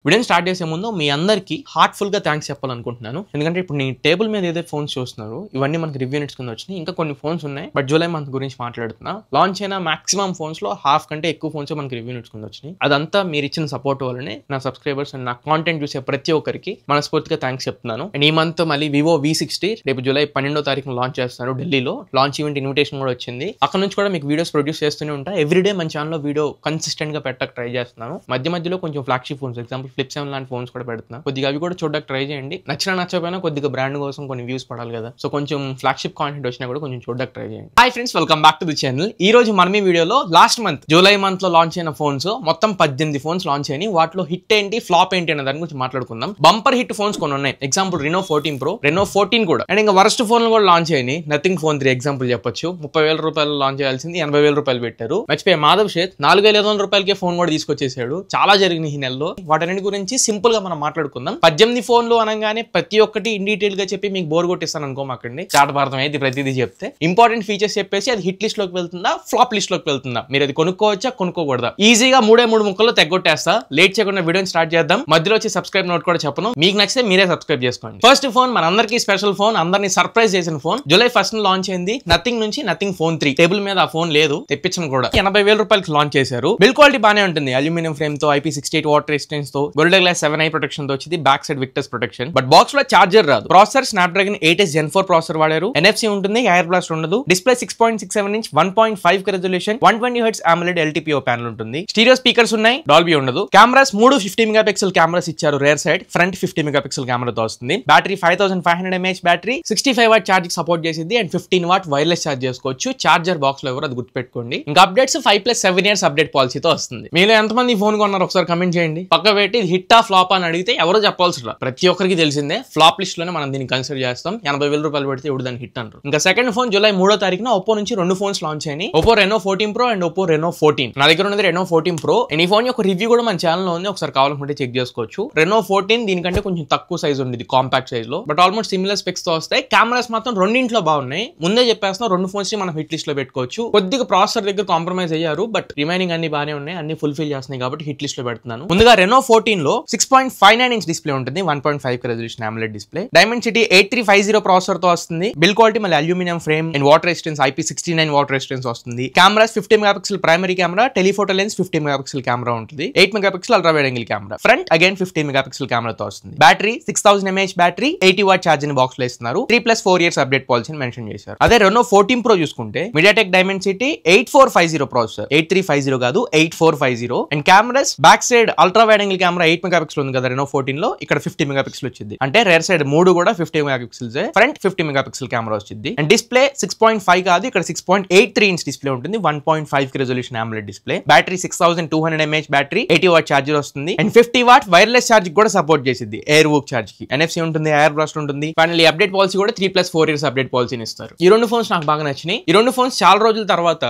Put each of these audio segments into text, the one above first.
వీడియోని స్టార్ట్ చేసే ముందు మీ అందరికీ హార్ట్ఫుల్ గా థ్యాంక్స్ చెప్పాలనుకుంటున్నాను. ఎందుకంటే ఇప్పుడు నేను టేబుల్ మీద ఏదైతే ఫోన్స్ చూస్తున్నారు ఇవన్నీ మనకి రివ్యూ యూనిట్స్ కింద వచ్చినాయి. ఇంకా కొన్ని ఫోన్స్ ఉన్నాయి, బట్ జూలై మంత్ గురించి మాట్లాడుతున్నా. లాంచ్ అయిన మాక్సిమం ఫోన్స్ లో హాఫ్ కంటే ఎక్కువ ఫోన్స్ మనకి రివ్యూ యూనిట్స్ కింద వచ్చినాయి. అదంతా మీరు ఇచ్చిన సపోర్ట్ వల్లనే నా సబ్స్క్రైబర్స్ అండ్ నా కాంటెంట్ చూసే ప్రతి ఒక్కరికి మనస్ఫూర్తిగా థ్యాంక్స్ చెప్తున్నాను. అండ్ ఈ మంత్ మళ్ళీ వివో V60 రేపు జూలై 12వ తారీఖున లాంచ్ చేస్తున్నారు ఢిల్లీలో. లాంచ్ ఈవెంట్ ఇన్విటేషన్ కూడా వచ్చింది. అక్కడ నుంచి కూడా మీకు వీడియోస్ ప్రొడ్యూస్ చేస్తూనే ఉంటా. ఎవ్రీడే మన ఛానల్లో వీడియో కన్సిస్టెంట్ గా పెట్టక ట్రై చేస్తున్నాను. మధ్య మధ్యలో కొంచెం ఫ్లాగ్షిప్ ఫోన్స్, ఎగ్జాంపుల్ ఫ్లిప్ 7 లాంటి ఫోన్స్ కూడా పెడుతున్నా. కొద్దిగా అవి కూడా చూడడానికి ట్రై చేయండి. నచ్చకపోయినా కొద్దిగా బ్రాండ్ కోసం కొన్ని వ్యూస్ పడాలి కదా, సో కొంచెం ఫ్లాగ్షిప్ కాంటెంట్ వచ్చినా కూడా కొంచెం చూడడానికి ట్రై చేయండి. Hi friends, welcome back to the channel. ఈ రోజు మనం ఈ వీడియోలో లాస్ట్ మంత్ జూలై మంత్ లో లాంచ్ అయిన ఫోన్స్ మొత్తం 18 ఫోన్స్ లాంచ్ అయినాయి. వాటిలో హిట్ ఏంటి, ఫ్లాప్ ఏంటి అనే దాని గురించి మాట్లాడుకుందాం. బంపర్ హిట్ ఫోన్స్ కొన్ని ఉన్నాయి, ఎగ్జాంపుల్ Reno 14 Pro, Reno 14 కూడా. అండ్ ఇంకా వరస్ట్ ఫోన్ కూడా లాంచ్ అయినాయి. నథింగ్ ఫోన్ 3 ఎగ్జాంపుల్ చెప్పొచ్చు. 30,000 రూపాయలు లాంచ్ చేయాల్సింది 80,000 రూపాయలు పెట్టారు. మర్చిపోయి మాధవ్ షేత్ 4,500 రూపాయలకే ఫోన్ కూడా తీసుకొచ్చేసాడు. చాలా జరిగినాయి ఈ నెలలో. వాటన్నిటి గురించి సింపుల్ గా మనం మాట్లాడుకుందాం. 18 ఫోన్లు అనగానే ప్రతి ఒక్కటి ఇన్ డీటెయిల్ గా చెప్పి మీకు బోర్ కొట్టిస్తాను అనుకోమాకండి. చాట భారతం అయితే ప్రతిదీ చెప్తే ఇంపార్టెంట్ ఫీచర్స్ చెప్పేసి అది హిట్ లిస్ట్ లోకి వెళ్తుందా, ఫ్లాప్ లిస్ట్ లోకి వెళ్తుందా, మీరు అది కొనుక్కోవచ్చా కొనుక్కోకూడదా, ఈజీగా 3 ముక్కల్లో తెగొట్టేస్తా. లేట్ చేయకుండా వీడియోని స్టార్ట్ చేద్దాం. మధ్యలో వచ్చి సబ్స్క్రైబ్ నోట్ కూడా చెప్పను, మీకు నచ్చితే మీరే సబ్స్క్రైబ్ చేసుకోండి. ఫస్ట్ ఫోన్ మన అందరికీ స్పెషల్ ఫోన్, అందరినీ సర్ప్రైజ్ చేసిన ఫోన్. జూలై 1 లాంచ్ అయింది. నథింగ్ నుంచి నథింగ్ ఫోన్ 3. టేబుల్ మీద ఆ ఫోన్ లేదు, తెప్పించను కూడా. 80,000 రూపాయలకి లాంచ్ చేశారు. బిల్ క్వాలిటీ బానే ఉంటుంది. అల్యూమినియం ఫ్రేమ్ తో, IP68 వాటర్ రెసిస్టెన్స్ తో, గోల్డెన్ గ్లాస్ 7i ప్రొటెక్షన్ తో వచ్చింది. Back side Victus protection. But box లో చార్జర్ రాదు. Processor Snapdragon 8s Gen 4 processor వాడారు. NFC ఉంటుంది, ఎయిర్ బ్లాస్ట్ ఉండదు. Display 6.67 inch 1.5 resolution 120Hz AMOLED LTPO panel ఉంటుంది. స్టీరియో స్పీకర్స్ ఉన్నాయి, డాల్బీ ఉండదు. కెమెరాస్ 3 50 మెగాపిక్సెల్ కెమెరాస్ ఇచ్చారు. రేర్ సైడ్ ఫ్రంట్ 50 మెగాపిక్సెల్ కెమెరాతో వస్తుంది. Battery 5500 mAh battery, 65 watt charging support చేసింది. అండ్ 15 వాట్ వైర్లెస్ ఛార్జ్ చేసుకోవచ్చు. చార్జర్ బాక్స్ లో ఎవరు అది గుర్తుపెట్టుకోండి. ఇంకా అప్డేట్స్ 5+7 years అప్డేట్ పాలసీతో వస్తుంది. మీలో ఎంతమంది ఈ ఫోన్ కొన్నారు ఒకసారి కమెంట్ చేయండి. పక్క పెట్టి ఇది హిట్టా ఫ్లాప్ అని అడిగితే ఎవరో చెప్పాల్సి ప్రతి ఒక్కరికి తెలిసిందే. ఫ్లాప్ లిస్ట్ లోనే మనం దీన్ని కన్సిడర్ చేస్తాం. 80,000 రూపాయలు పెడితే ఎవరు దాన్ని హిట్ అంటారు. ఇంకా సెకండ్ ఫోన్ జూలై 3వ తారీఖున ఒప్పో నుంచి 2 ఫోన్స్ లాంచ్ అయినాయి. Oppo Reno 14 Pro and Oppo Reno 14. నా దగ్గర ఉన్నది Reno 14 Pro. ఈ ఫోన్ యొక్క రివ్యూ కూడా మన ఛానల్ లో ఉంది, ఒకసారి కావాలనుకుంటే చెక్ చేసుకోవచ్చు. Reno 14 దీనికంటే కొంచెం తక్కువ సైజ్ ఉంది, కాంపాక్ట్ సైజ్ లో, బట్ ఆల్మోస్ట్ సిమిలర్ స్పెక్స్ తో వస్తాయి. కెమెరాస్ మాత్రం రెండింట్లో బాగున్నాయి. ముందే చెప్పేస్తున్నా, 2 ఫోన్స్ ని మనం హిట్ లిస్ట్ లో పెట్టుకోవచ్చు. కొద్దిగా ప్రాసెసర్ దగ్గర కాంప్రమైజ్ అయ్యారు, బట్ రిమైనింగ్ అన్ని బాగానే ఉన్నాయి, అన్ని ఫుల్ఫిల్ చేస్తున్నాయి కాబట్టి హిట్ లిస్ట్ లో పెడుతున్నాను. ముందుగా Reno 14 లో 6.59 ఇంచ్ డిస్ప్లే ఉంటుంది, 1.5 resolution AMOLED display. Dimensity 8350 processor తో వస్తుంది. బిల్ క్వాలిటీ మళ్ళీ aluminium frame and water resistance IP69 water resistance వస్తుంది. Cameras 50 megapixel primary camera, telephoto lens 50 megapixel camera ఉంటుంది. 8 megapixel ultra wide angle camera. Front again 50 megapixel కెమెరాతో వస్తుంది. Battery 6000 mAh battery, 80 watt charging box లో ఇస్తున్నారు. 3+4 years update పాలసీని mention చేశారు. అదే Reno 14 Pro చూసుకుంటే MediaTek Dimensity 8450 ప్రాసెసర్, 8350 కాదు 8450. And cameras back side ultra wide angle camera 8 megapixel ఉంది కదా Reno 14 లో, ఇక్కడ 50 మెగాపిక్సెల్ వచ్చింది. అంటే రేర్ సైడ్ 3 కూడా 50 మెగాపిక్సెల్స్, ఫ్రంట్ 50 మెగాపిక్సెల్ కెమెరా వచ్చింది. అండ్ డిస్ప్లే 6.5 కాదు, ఇక్కడ 6.83 ఇంచ్ డిస్ప్లే ఉంటుంది. 1.5 resolution AMOLED display. Battery 6200 mAh battery, 80 what charger వస్తుంది. అండ్ 50 వాట్ వైర్లెస్ ఛార్జ్ కూడా సపోర్ట్ చేసింది. ఎయిర్ వూక్ ఛార్జ్ కి NFC ఉంటుంది, ఎయిర్ బ్లాస్ట్ ఉంటుంది. ఫైనల్లీ అప్డేట్ పాలసీ కూడా 3+4 years అప్డేట్ పాలసీని ఇస్తారు. ఈ 2 ఫోన్స్ నాకు బాగా నచ్చినాయి. ఈ 2 ఫోన్స్ చాలా రోజుల తర్వాత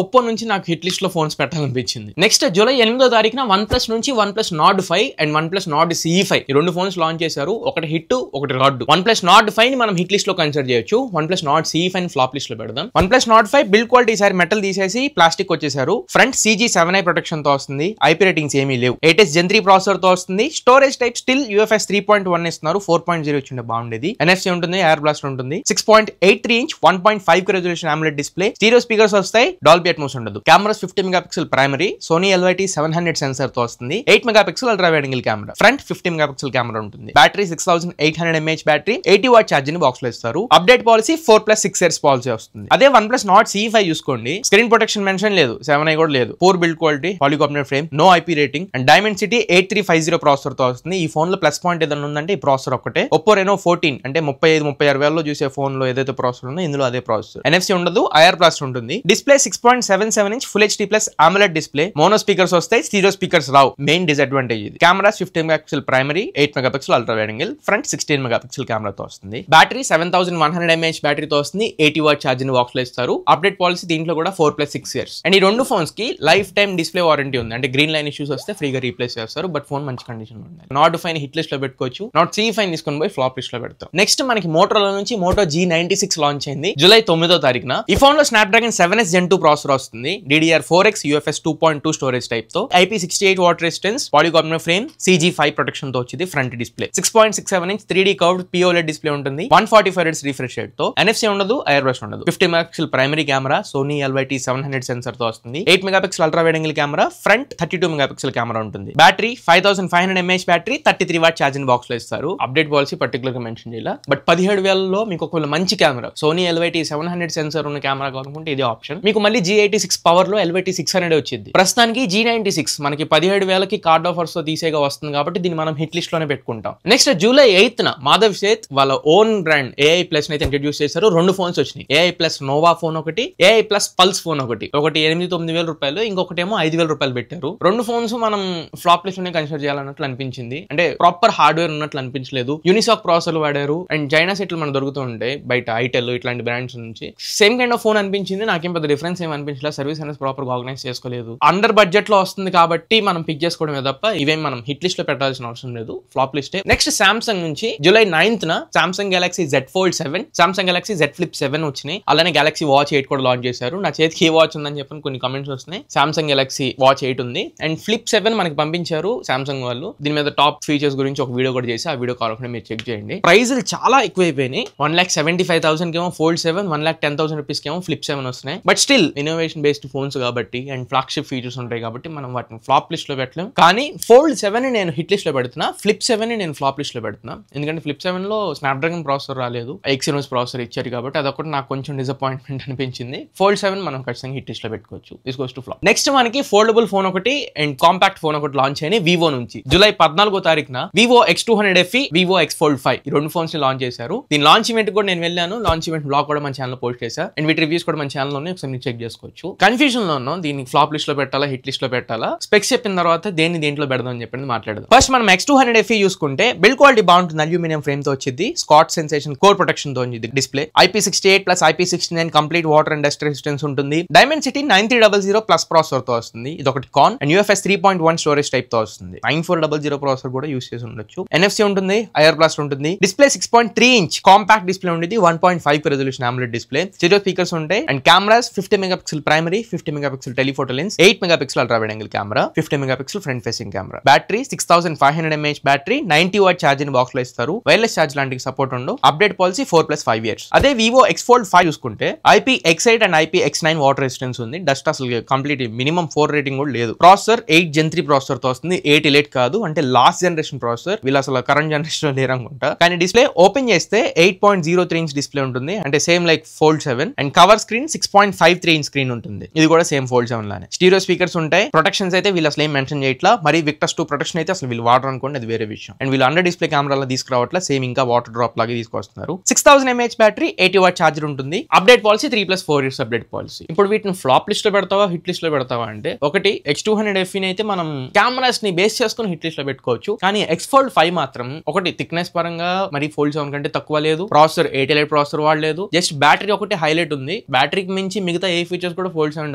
ఒప్పో నుంచి నాకు హిట్ లిస్ట్ లో ఫోన్స్ పెట్టాలనిపించింది. నెక్స్ట్ జూలై 8వ తారీఖున OnePlus నుంచి OnePlus Nord 5 and OnePlus Nord CE5 ఈ 2 ఫోన్స్ లాంచ్ చేశారు. ఒకటి హిట్, ఒకటి రాడ్. OnePlus Nord 5 ని మనం హిట్ లిస్ట్ లో కన్సిడర్ చేయొచ్చు. OnePlus Nord CE5 ని ఫ్లాప్ లిస్ట్ లో పెడదాం. OnePlus Nord 5 బిల్డ్ క్వాలిటీ ఈసారి మెటల్ తీసేసి ప్లాస్టిక్ వచ్చేసారు. ఫ్రంట్ CG7i ప్రొటెక్షన్ తో వస్తుంది. IP రేటింగ్స్ ఏమీ లేవు. 8s Gen 3 ప్రాసెసర్ తో వస్తుంది. స్టోరేజ్ టైప్ స్టిల్ UFS 3.1 ఇస్తున్నారు. 4.0 వచ్చిండే బాగుండేది. NFC ఉంటుంది, ఎయిర్ బ్లాస్ట్ ఉంటుంది. 6.83 inch 1.5 resolution AMOLED display. Stereo speakers వస్తాయి, డాల్బీ అట్మోస్ ఉండదు. Cameras 50 megapixel primary, Sony LYT 700 sensor తో వస్తుంది. 8 megapixel ultra wide angle camera. Front 50 megapixel camera ఉంటుంది. Battery 6800 mAh battery, 80 watt charging box లో ఇస్తారు. Update policy 4+6 years policy వస్తుంది. అదే OnePlus Nord CE5 చూసుకోండి, స్క్రీన్ ప్రొటెక్షన్ మెన్షన్ లేదు, 7i కూడా లేదు. Poor build quality, polycarbonate frame, no IP rating and Dimensity 8350 processor తో వస్తుంది. ఈ ఫోన్ లో ప్లస్ పాయింట్ ఏదైనా ఉందంటే ఈ ప్రాసెసర్ ఒక్కటే. ఒప్పో Reno 14 అంటే 35-36 వేలలో చూసే ఫోన్ లో ఏదైతే ప్రాసెసర్ ఉందో ఇందులో అదే ప్రాసెసర్. NFC ఉండదు, ఎయిర్ బ్లాస్ట్ ఉంటుంది. Display 6.77 inch full HD+ AMOLED display. Mono speakers వస్తాయి, స్టీరియో స్పీకర్స్ రావు. మెయిన్ డిసడ్వాంటేజ్ ఇది. Cameras 50 megapixel primary, 8 megapixel ultra wide angle, front 16 megapixel కెమెరాతో వస్తుంది. బ్యాటరీ 7100 mAh బ్యాటరీతో వస్తుంది. 80 వాట్ ఛార్జింగ్ బాక్స్ లో ఇస్తారు. అప్డేట్ పాలసీ దీంట్లో కూడా 4+6 years. అండ్ ఈ 2 ఫోన్స్ కి లైఫ్ టైమ్ డిస్ప్లే వారంటీ ఉంది. అంటే గ్రీన్ లైన్ ఇష్యూస్ వస్తే ఫ్రీగా రీప్లేస్ చేస్తారు, బట్ ఫోన్ మంచి కండిషన్ లో ఉంది. Nord 5 హిట్ లిస్ట్ లో పెట్టుకోవచ్చు. Nord CE5 తీసుకొని పోయి ఫ్లాప్ లిస్ట్ లో పెడతాం. నెక్స్ట్ మనకి మోటోరోలా నుంచి Moto G96 లాంచ్ అయింది జూలై 9వ తారీఖున. ఈ ఫోన్ లో Snapdragon 7s Gen 2 ప్రాసెసర్ వస్తుంది. DDR4X UFS 2.2 స్టోరేజ్ టైప్ తో, IP68 IP68 water resistance polycarbonate frame CG5 protection తో వచ్చింది. Front display 6.67 inch 3D curved POLED display ఉంటుంది. 145 Hz రిఫ్రెష్ రేట్ తో NFC ఉండదు, ఎయిర్ బ్రష్ ఉండదు. 50 megapixel primary camera Sony LYT700 sensor తో వస్తుంది. 8 megapixel ultra wide angle camera, front 32 megapixel camera ఉంటుంది. Battery 5500 mAh battery, 33 watt charging box లో ఇస్తారు. Update policy particular గా మెన్షన్ చేయాలి. బట్ 17,000లో మీకు ఒక మంచి కెమెరా సోనీ LYT700 సెన్సార్ ఉన్న కెమెరా కావాలనుకుంటే ఇది ఆప్షన్. మీకు మళ్ళీ G86 పవర్ లో LYT600 వచ్చింది. ప్రస్తుతానికి G96 మనకి 17,000కి కార్డ్ ఆఫర్స్ తో తీసేగా వస్తుంది కాబట్టి దీన్ని మనం హిట్ లిస్ట్ లోనే పెట్టుకుంటాం. నెక్స్ట్ జూలై 8న మాధవ్ సేత్ వాళ్ళ ఓన్ బ్రాండ్ AI Plus అయితే ఇంట్రడ్యూస్ చేశారు. 2 ఫోన్స్ వచ్చినాయి. AI Plus నోవా ఫోన్ ఒకటి, AI Plus పల్స్ ఫోన్ ఒకటి 8,000-9,000 రూపాయలు, ఇంకొకటేమో 5,000 రూపాయలు పెట్టారు. 2 ఫోన్స్ మనం ఫ్లాప్ లిస్ట్ లోనే కన్సిడర్ చేయాలన్నట్లు అనిపించింది. అంటే ప్రాపర్ హార్డ్వేర్ ఉన్నట్లు అనిపించలేదు. యూనిసాక్ ప్రాసెసర్లు వాడారు అండ్ చైనా సెట్లు మనకు దొరుకుతూ ఉంటాయి బయట ఐటెల్ ఇట్లాంటి బ్రాండ్స్ నుంచి. సేమ్ కైండ్ ఆఫ్ ఫోన్ అనిపించింది. నాకేం పెద్ద డిఫరెన్స్ ఏం అనిపించలేదు. సర్వీస్ అనేది ప్రాపర్ గా ఆర్గనైజ్ చేసుకోలేదు. అండర్ బడ్జెట్ లో వస్తుంది కాబట్టి మనం పిక్ చేసుకోవడమే తప్ప ఇవేం మనం హిట్ లిస్ట్ లో పెట్టాల్సిన అవసరం లేదు. ఫ్లాప్ లిస్టే. నెక్స్ట్ సామ్సంగ్ నుంచి జూలై 9న Samsung Galaxy Z Fold 7, Samsung Galaxy Z Flip 7 వచ్చినాయి. అలానే గెలాక్సీ వాచ్ 8 కూడా లాంచ్ చేశారు. నా చేతికి ఏ వాచ్ ఉందని చెప్పి కొన్ని కమెంట్స్ వస్తున్నాయి. సామ్సంగ్ గెలాక్సీ వాచ్ 8 ఉంది అండ్ ఫ్లిప్ 7 మనకి పంపించారు సామ్సంగ్ వాళ్ళు. దీని మీద టాప్ ఫీచర్స్ గురించి ఒక వీడియో కూడా చేసి ఆ వీడియో కావాలంటే మీరు చెక్ చేయండి. ప్రైజులు చాలా ఎక్కువైపోయినాయి. 1,75,000 కేమో Fold 7, 1,10,000 రూపీస్ కేమో ఫ్లిప్ 7 వస్తున్నాయి. But still innovation based phones కాబట్టి అండ్ ఫ్లాగ్షిప్ ఫీచర్స్ ఉంటాయి కాబట్టి మనం వాటిని ఫ్లాప్ లిస్ట్ లో పెట్టలేం. కానీ Fold 7 నేను హిట్ లిస్ట్ లో పెడుతున్నా, ఫ్లిప్ 7 నేను ఫ్లాప్ లిస్ట్ లో పెడుతున్నా. ఎందుకంటే ఫ్లిప్ 7 లో స్నాప్డ్రాగన్ ప్రాసెసర్ రాలేదు, Exynos ప్రాసెసర్ ఇచ్చారు కాబట్టి అదొకటి నాకు కొంచెం డిసప్పాయింట్మెంట్ అనిపించింది. Fold 7 మనం ఖచ్చితంగా హిట్ లిస్ట్ లో పెట్టుకోవచ్చు. This goes to flop. Next మనకి ఫోల్డబుల్ ఫోన్ ఒకటి అండ్ కాంపాక్ట్ ఫోన్ ఒకటి లాంచ్ అయినాయి వివో నుంచి. జూలై 14వ తారీఖున Vivo X200 FE, Vivo X Fold 5 ఈ 2 ఫోన్స్ ని లాంచ్ చేశారు. దీని లాంచ్ ఈవెంట్ కూడా నేను వెళ్ళాను. లాంచ్ ఈవెంట్ బ్లాగ్ కూడా మన ఛానల్ పోస్ట్ చేశా అండ్ వీటి రివ్యూస్ కూడా మన ఛానల్ లోనే ఒకసారి చెక్ చేసుకోవచ్చు. కన్ఫ్యూజన్ లో ఉన్నాం దీన్ని ఫ్లాప్ లిస్ట్ లో పెట్టాలా హిట్ లిస్ట్ లో పెట్టాలా. స్పెక్స్ చెప్పిన తర్వాత దేంట్లో పెడదాం అని చెప్పి మాట్లాడదాం. ఫస్ట్ మనం X200 FE చూసుకుంటే బిల్డ్ క్వాలిటీ బాగుంటుంది. అల్యూమినియం ఫ్రేమ్ తో వచ్చింది. స్కాట్ సెన్సేషన్ కోర్ ప్రొటెక్షన్ తో ఉంది display. IP68 plus IP69 complete water and dust resistance ఉంటుంది. Dimensity 9300 ప్లస్ ప్రాసెసర్ తో వస్తుంది. ఇది ఒకటి కాన్ అండ్ UFS 3.1 స్టోరేజ్ టైప్ తో వస్తుంది. 9400 ప్రాసెసర్ కూడా యూస్ చేసి ఉండొచ్చు. NFC ఉంటుంది, ఎయిర్ బ్లాస్ట్ ఉంటుంది. డిస్ప్లే 6.3 ఇంచ్ కాంపాక్ట్ డిస్ప్లే ఉంటుంది. 1.5 resolution AMOLED display. Stereo speakers ఉంటాయి and cameras 50 megapixel primary, 50 megapixel telephoto lens, 8 megapixel ultra wide angle camera, 50 megapixel front facing camera. Battery 6500 mAh battery, 90 watt charging box లో ఇస్తారు. Wireless charge లాంటికి support ఉండవు. Update policy 4+5 years. అదే Vivo X Fold 5 చూసుకుంటే IP68 and IP69 water resistance ఉంది. Dust అసలు complete minimum 4 rating కూడా లేదు. ప్రాసెసర్ 8 Gen 3 ప్రాసెసర్ తో వస్తుంది. 8 Elite కాదు, అంటే లాస్ట్ జనరేషన్ ప్రాసెసర్. వీళ్ళు అసలు కరెంట్ జనరేషన్ లో లేరనుకుంటా. కానీ డిస్ప్లే ఓపెన్ చేస్తే 8.03 ఇంచ్ డిస్ప్లే ఉంటుంది. అంటే same like Fold 7 and cover screen 6.53 inch screen ఉంటుంది. ఇది కూడా సేమ్ Fold 7 లానే. స్టీరియో స్పీకర్స్ ఉంటాయి. ప్రొటెక్షన్స్ అయితే వీళ్ళు అసలు ఏం మెన్షన్ చేయట్లా. మరి Victus 2 ప్రొటెక్షన్ అయితే అసలు వీళ్ళు వాటర్ అనుకోండి, అది వేరే విషయం. అండ్ వీళ్ళు అండర్ డిస్ప్లే కెమెరాలో తీసుకురావట్లా, సేమ్ ఇంకా వాటర్ డ్రాప్ లాగా తీసుకొస్తున్నారు. 6000 mAh బ్యాటరీ, 80 వాట్ ఛార్జర్ ఉంటుంది. Update policy 3+4 years update policy. ఇప్పుడు వీటిని ఫ్లాప్ లిస్ట్ లో పెడతావా హిట్ లిస్ట్ లో పెడతావా అంటే, ఒకటి X200 FE అయితే మనం కెమెరాస్ ని బేస్ చేసుకుని హిట్ లిస్ట్ లో పెట్టుకోవచ్చు. కానీ X Fold 5 మాత్రం ఒకటి థిక్నెస్ పరంగా మరి Fold 7 కంటే తక్కువ లేదు. ప్రాసెసర్ 8 Elite ప్రాసెసర్ వాడలేదు. జస్ట్ బ్యాటరీ ఒకటి హైలైట్ ఉంది. బ్యాటరీకి మించి మిగతా ఏ ఫీచర్స్ కూడా Fold 7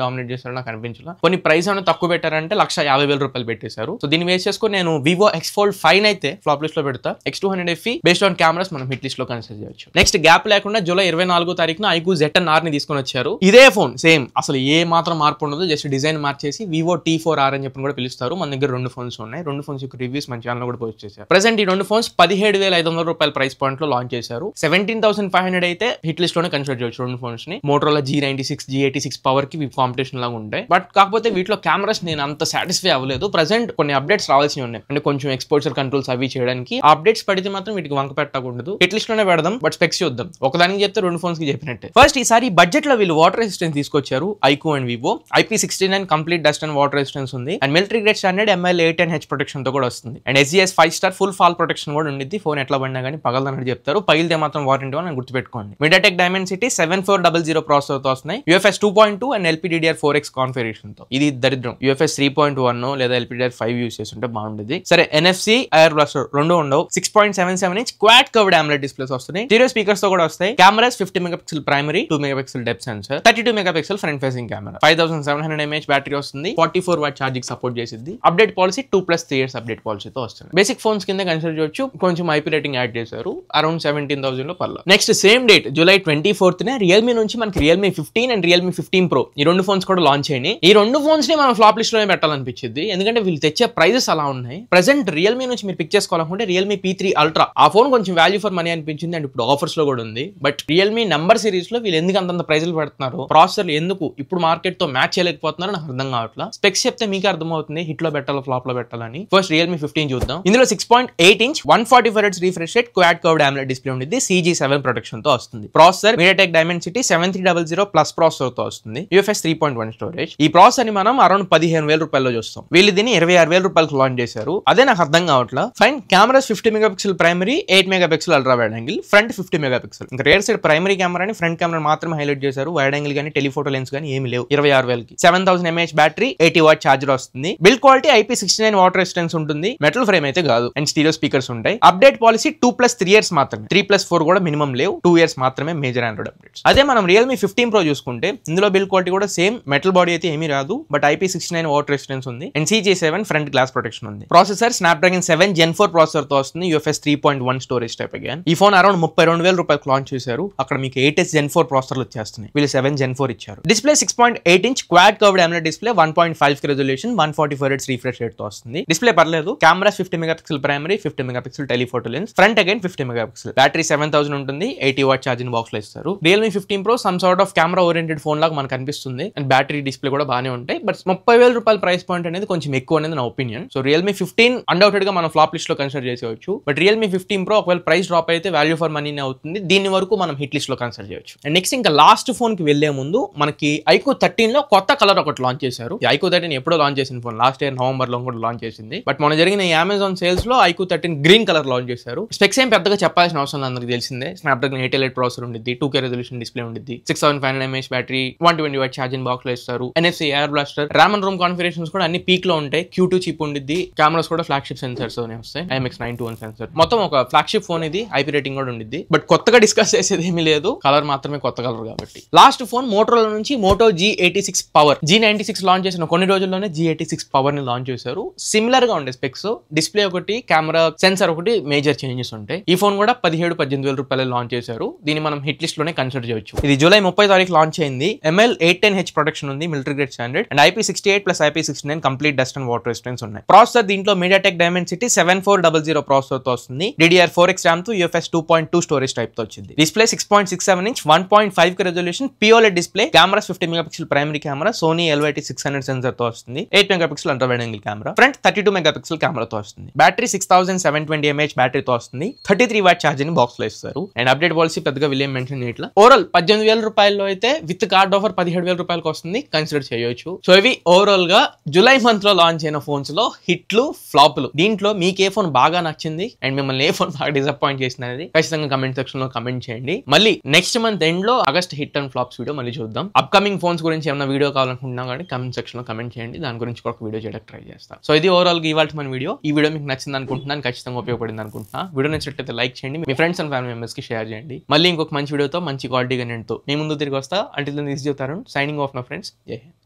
డామినేట్ చేస్తారు నాకు అనిపించలా. కొన్ని ప్రైస్ ఏమైనా తక్కువ పెట్టారంటే 1,50,000 రూపాయలు పెట్టేశారు. సో దీన్ని బేస్ చేసుకుని నేను Vivo X Fold 5 అయితే ఫ్లాప్ లిస్ట్ లో పెడతా. X200 FE based on cameras మనం హిట్ లిస్ట్ లో కన్సిడర్ చేయొచ్చు. నెక్స్ట్ గ్యాప్ లేకుండా జూలై 24వ తారీఖున iQOO ZN-R ని తీసుకొని వచ్చారు. ఇదే ఫోన్ సేమ్, అసలు ఏ మాత్రం మార్పు ఉండదు. జస్ట్ డిజైన్ మార్చేసి Vivo T4R అని చెప్పి కూడా పిలుస్తారు. మన దగ్గర 2 ఫోన్స్ ఉన్నాయి. 2 ఫోన్స్ యొక్క రివ్యూస్ మన ఛానల్ కూడా పోస్ట్ చేశారు. ప్రెసెంట్ ఈ 2 ఫోన్స్ 17,500 రూపాయల ప్రైస్ పాయింట్ లో లాంచ్ చేశారు. 17,500 అయితే హిట్ లిస్ట్ లోనే కన్సిడర్ చేయొచ్చు 2 ఫోన్స్ ని. Motorola G96, G86 పవర్ కి కాంపిటీషన్ లాగా ఉంటాయి. బట్ కాకపోతే వీటిలో కెమెరాస్ నేను అంత సాటిస్ఫై అవ్వలేదు. ప్రెసెంట్ కొన్ని అప్డేట్స్ రావాల్సి ఉన్నాయి. అంటే కొంచెం ఎక్స్పోజర్ కంట్రోల్స్ అవి చేయడానికి అప్డేట్స్ పడితే మాత్రం వీటికి వంక పెట్టకూడదు. హిట్ లిస్ట్ లోనే పెడదాం. బట్ స్పెక్స్ చూద్దాం. ఒకదానికి చెప్తే 2 ఫోన్స్ కి చెప్పినట్టే. ఫస్ట్ ఈసారి బడ్జెట్ లో వీళ్ళు వాటర్ రెసిస్టెన్స్ తీసుకొచ్చారు. iQOO and Vivo. IP69 complete dust and water resistance ఉంది. And military grade standard ML810H protection తో కూడా వస్తుంది. And SGS 5 star full fall protection కూడా ఉంది. ఫోన్ ఎట్లా పడినా కానీ పగలదన్నట్టు చెప్తారు. పగిలితే మాత్రం వారంటీ అని గుర్తుపెట్టుకోండి. MediaTek Dimensity 7400 ప్రాసెసర్ తో వస్తున్నాయి. UFS 2.2 అండ్ LPDDR4X కాన్ఫిగరేషన్ తో. ఇది దరిద్రం. UFS 3.1 లేదా LPDDR5 యూస్ చేస్తుంటే బాగుండేది. సరే NFC, ఎయిర్ బ్లాస్టర్ రెండు ఉండవు. 6.77 inch quad curved AMOLED displays వస్తున్నాయి. స్టీరియో స్పీకర్స్ తో కూడా వస్తాయి. Cameras 50 megapixel primary, 2 megapixel depth sensor, 32 megapixel front facing camera, 5700 mAh battery వస్తుంది. 44 వాట్ ఛార్జింగ్ సపోర్ట్ చేసింది. అప్డేట్ పాలసీ 2+3 years అప్డేట్ పాలసీతో వస్తుంది. బేసిక్ ఫోన్స్ కింద కన్సిడర్ చేయొచ్చు. కొంచెం IP రేటింగ్ యాడ్ చేశారు. అరౌండ్ 17,000 లో పర్లా. Next same date July 24th Realme నుంచి మనకి Realme 15 అండ్ Realme 15 Pro ఈ 2 ఫోన్స్ కూడా లాంచ్ అయినాయి. ఈ 2 ఫోన్స్ ని మనం ఫ్లాప్ లిస్ట్ లోనే పెట్టాలనిపించింది. అనిపించింది, ఎందుకంటే వీళ్ళు తెచ్చే ప్రైజెస్ అలా ఉన్నాయి. ప్రెసెంట్ రియల్మీ నుంచి మీరు పిక్ చేసుకోవాలనుకుంటే రియల్మీ P3 Ultra ఆ ఫోన్ కొంచెం వాల్యూ ఫర్ మనీ అనిపించింది, అండ్ ఇప్పుడు ఆఫర్స్ లో కూడా ఉంది. బట్ రియల్మీ నంబర్ సిరీస్ లో వీళ్ళు ఎందుకు అంతంత ప్రైజులు పెడుతున్నారు, ప్రాసెసర్లు ఎందుకు ఇప్పుడు మార్కెట్ తో మ్యాచ్ చేయలేకపోతున్నారో నాకు అర్థం కావట్లా. స్పెక్స్ చెప్తే మీకు అర్థమవుతుంది హిట్ లో పెట్టాలో ఫ్లాప్ లో పెట్టాలని. ఫస్ట్ రియల్మీ 15 చూద్దాం. ఇందులో 6.8 inch 144 Hz refresh rate quad curved AMOLED display ఉంది, CG7 ప్రొటెక్షన్ తో వస్తుంది. Processor MediaTek Dimensity 7300 plus processor తో వస్తుంది, UFS 3.1 స్టోరేజ్. ఈ ప్రాసెసర్ ని మనం అరౌండ్ 15,000 రూపాయల్లో చూస్తాం. వీళ్ళు దీన్ని 26,000 రూపాయలకు లాంచ్ చేశారు. అదే నాకు అర్థం కావట్లా. Fine, cameras 50 megapixel primary, 8 megapixel ultra wide angle, front 50 megapixel. ఇంకా రేర్ సైడ్ ప్రైమరీ కెమెరాని ఫ్రంట్ కెమెరా మాత్రమే హైలైట్ చేశారు. వైడ్ యాంగిల్ గానీ టెలిఫోటో లెన్స్ గానీ ఏమి లేవు. 26,000కి 7000 mAh బ్యాటరీ, 80 వాట్ ఛార్జర్ వస్తుంది. Build quality IP69 water resistance ఉంటుంది, మెటల్ ఫ్రేమ్ అయితే కాదు. అండ్ స్టీరియో స్పీకర్స్ ఉంటాయి. అప్డేట్ పాలసీ 2+3 years మాత్రమే, 3+4 కూడా మినిమం లేవు. 2 years మాత్రమే మేజర్ ఆండ్రాయిడ్ అప్డేట్స్. అదే మనం రియల్మీ 15 Pro చూసుకుంటే ఇందులో బిల్డ్ క్వాలిటీ కూడా సేమ్, మెటల్ బాడీ అయితే ఏమీ రాదు, బట్ IP69 వాటర్ రెసిస్టెన్స్ ఉంది. And CG7 front glass protection ఉంది. ప్రాసెసర్ స్నాప్డ్రాగన్ 7 Gen 4 ప్రాసెసర్ తో వస్తుంది, UFS 3.1 స్టోరేజ్ టైప్. అగైన్ ఈ ఫోన్ అరౌండ్ 32,000 రూపాయలకు లాంచ్ చేశారు. అక్కడ మీకు 8S Gen 4 ప్రాసెసర్లు వచ్చేస్తున్నాయి, వీళ్ళు 7 Gen 4 ఇచ్చారు. Display 6.8 inch quad curved AMOLED display, 1.5K resolution, 144 Hz refresh rate తో వస్తుంది. డిస్ప్లే పర్లేదు. Camera 50 megapixel primary, 50 megapixel telephoto lens, front again 50 megapixel. Battery 7000 ఉంటుంది, 80 వాట్ ఛార్జింగ్ బాక్స్ లో ఇస్తారు. Realme 15 Pro some sort of camera oriented phone లాగా మనకు అనిపిస్తుంది. And battery display కూడా బాగానే ఉంటాయి. బట్ 30,000 రూపాయల ప్రైస్ పాయింట్ అనేది కొంచెం ఎక్కువ అనేది నా ఒపీనియన్. సో రియల్మీ 15 అన్డౌటెడ్ గా మనం ఫ్లాప్ లిస్ట్ లో కన్సిడర్ చేసేవచ్చు. బట్ రియల్మీ 15 Pro ఒకవేళ ప్రైస్ డ్రాప్ అయితే వాల్యూ ఫర్ మనీ అవుతుంది, దీని వరకు మనం హిట్ లిస్ట్ లో కన్సిడర్ చేయొచ్చు. అండ్ నెక్స్ట్ ఇంకా లాస్ట్ ఫోన్ కి వెళ్లే ముందు మనకి iQOO 13 లో కొత్త కలర్ ఒకటి లాంచ్ చేశారు. iQOO 13 ఎప్పుడో లాంచ్ చేసిన ఫోన్, లాస్ట్ ఇయర్ నవంబర్ లో కూడా లాంచ్ చేసింది. బట్ మన జరిగిన ఈ అమెజాన్ సేల్స్ లో iQOO 13 గ్రీన్ కలర్ లాంచ్ చేశారు. స్పెక్స్ ఏం పెద్దగా చెప్పాల్సిన అవసరం అందరికి తెలిసిందే. స్నాప్డ్రాగన్ 888 ప్రాసెసర్ ఉంటుంది, 2K రెజల్యూషన్ డిస్ప్లే ఉంటుంది, 6500 mAh battery, 120 what charging box లో ఇస్తారు. NFC air blaster, RAM and ROM configurations కూడా అన్ని పీక్ లో ఉంటాయి. Q2 చిప్ ఉంటుంది. కెమెరాస్ కూడా ఫ్లాగ్షిప్ సెన్సర్స్ వస్తాయి, IMX921 సెన్సర్. మొత్తం ఒక ఫ్లాగ్షిప్ ఫోన్ ఇది. IP రేటింగ్ కూడా ఉంటుంది. బట్ కొత్తగా డిస్కస్ చేసేది ఏమీ లేదు, కలర్ మాత్రమే కొత్త కలర్ కాబట్టి. లాస్ట్ ఫోన్ మోటోరోలా నుంచి Moto G86 power. G96 launch చేసిన కొన్ని రోజుల్లోనే G86 పవర్ ని లాంచ్ చేశారు. సిమిలర్ గా ఉండే స్పెక్స్, డిస్ప్లే ఒకటి, కెమెరా సెన్సర్ ఒకటి, మేజర్ చేంజెస్ ఉంటాయి. ఈ ఫోన్ కూడా 17,000-18,000 రూపాయలు లాంచ్ చేశారు. దీన్ని మనం హిట్ లిస్ట్ లోనే కన్సిడర్ చేయొచ్చు. ఇది జూలై 30 తారీఖు లాంచ్ అయింది. ML810H ప్రొటెక్షన్ ఉంది, military grade standard. And IP68 plus IP69 complete dust and water resistance ఉన్నాయి. ప్రాసెసర్ దీంట్లో MediaTek Dimensity 7400 ప్రాసెసర్ తో వస్తుంది. DDR4X RAM తో UFS 2.2 స్టోరేజ్ టైప్ తో వచ్చింది. Display 6.67 inch 1.5K resolution POLED display, camera 50 megapixel primary camera, Sony LYT600 sensor తో వస్తుంది, 8 megapixel ultra wide angle camera, front 32 megapixel camera తో వస్తుంది. బ్యాటరీ 6720 mAh బ్యాటరీ తో వస్తుంది, 33 వాట్ ఛార్జింగ్ బాక్స్ లో ఇస్తారు. అండ్ అప్డేట్ పాలసీ పెద్దగా విలియం మెన్షన్ చేయట్లా. ఓవరాల్ 18,000 రూపాయల్లో అయితే విత్ కార్డ్ ఆఫర్ 17,000 రూపాయలకు వస్తుంది, కన్సిడర్ చేయొచ్చు. సో ఇవి ఓవరాల్ గా జూలై మంత్ లో లాంచ్ అయిన ఫోన్స్ లో హిట్లు, ఫ్లాప్లు. దీంట్లో మీకు ఏ ఫోన్ బాగా నచ్చింది అండ్ మిమ్మల్ని ఏ ఫోన్ బాగా డిసప్పాయింట్ చేసినది ఖచ్చితంగా కమెంట్ సెక్షన్ లో కమెంట్ చేయండి. మళ్ళీ నెక్స్ట్ మంత్ ఎండ్ లో August hit and flops video మళ్ళీ చూద్దాం. అప్కమింగ్ ఫోన్స్ గురించి ఏమైనా వీడియో కావాలనుకుంటున్నా కానీ కమెంట్ సెక్షన్ లో కమెంట్ చేయండి, దాని గురించి ఒక వీడియో చేయడానికి ట్రై చేస్తాను. సో ఇది ఓవరాల్ గా ఇవాళ మన వీడియో. ఈ వీడియో మీకు నచ్చింది అనుకుంటున్నాను, ఖచ్చితంగా ఉపయోగపడింది అనుకుంటున్నా. వీడియో నచ్చినట్లయితే లైక్ చేయండి, మీ ఫ్రెండ్స్ అండ్ ఫ్యామిలీ మెంబర్స్ కి షేర్ చేయండి. మళ్ళీ ఇంకొక మంచి వీడియోతో మంచి క్వాలిటీ కంటెంట్ తో మీ ముందు తిరిగి వస్తా. Until then this is your Tarun signing off my friends. జై హింద్.